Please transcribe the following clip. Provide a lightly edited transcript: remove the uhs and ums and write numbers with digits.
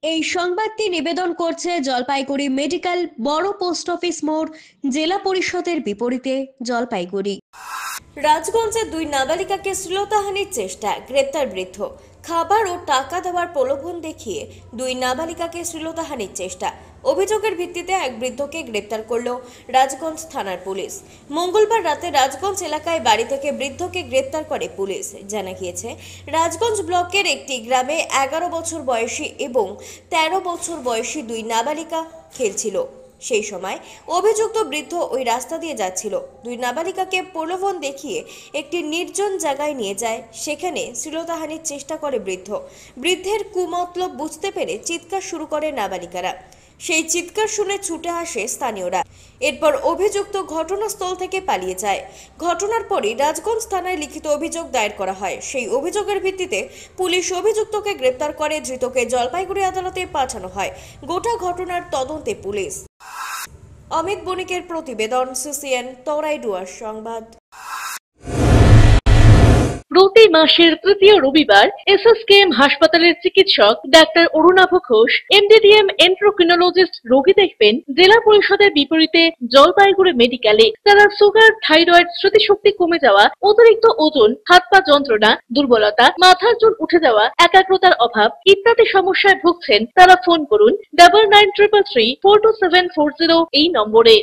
এই সংবাদটি নিবেদন করছে জলপাইগুড়ি মেডিকেল বড় পোস্ট অফিস মোড়, জেলা পরিষদের বিপরীতে, জলপাইগুড়ি। রাজগঞ্জে দুই নাবালিকাকে শ্লীলতাহানির চেষ্টা, গ্রেপ্তার বৃদ্ধ। খাবার ও টাকা দেওয়ার প্রলোভন দেখিয়ে দুই নাবালিকাকে শ্লীলতাহানির চেষ্টা, অভিযোগের ভিত্তিতে এক বৃদ্ধকে গ্রেপ্তার করল রাজগঞ্জ থানার পুলিশ। মঙ্গলবার রাতে রাজগঞ্জ এলাকায় বাড়ি থেকে বৃদ্ধকে গ্রেপ্তার করে পুলিশ। জানা গিয়েছে, রাজগঞ্জ ব্লকের একটি গ্রামে 11 বছর বয়সী এবং 13 বছর বয়সী দুই নাবালিকা খেলছিল। সেই সময় অভিযুক্ত বৃদ্ধ ওই রাস্তা দিয়ে যাচ্ছিল। দুই নাবালিকাকে প্রলোভন দেখিয়ে একটি নির্জন জায়গায় নিয়ে যায়। সেখানে শ্লীলতাহানির চেষ্টা করে বৃদ্ধ। বৃদ্ধের কুমতলব বুঝতে পেরে চিৎকার শুরু করে নাবালিকারা। সেই চিৎকার শুনে ছুটে আসে স্থানীয়রা। এরপর অভিযুক্ত ঘটনাস্থল থেকে পালিয়ে যায়। ঘটনার পরই রাজগঞ্জ থানায় লিখিত অভিযোগ দায়ের করা হয়। সেই অভিযোগের ভিত্তিতে পুলিশ অভিযুক্তকে গ্রেপ্তার করে ধৃতকে জলপাইগুড়ি আদালতে পাঠানো হয়। গোটা ঘটনার তদন্তে পুলিশ। অমিত বণিকের প্রতিবেদন, সিসিএন তরাইডুয়ার সংবাদ। প্রতি মাসের তৃতীয় রবিবার এসএসকেএম হাসপাতালের চিকিৎসক ডাক্তার অরুণাভ ঘোষ এমডিডিএম এন্ড্রোক্রিনোলজিস্ট রোগী দেখবেন জেলা পরিষদের বিপরীতে জলপাইগুড়ি মেডিকেলে। তারা সুগার, থাইরয়েড, স্মৃতিশক্তি কমে যাওয়া, অতিরিক্ত ওজন, হাত পা যন্ত্রণা, দুর্বলতা, মাথার চুল উঠে যাওয়া, একাগ্রতার অভাব ইত্যাদি সমস্যায় ভুগছেন। তারা ফোন করুন 9933342740 এই নম্বরে।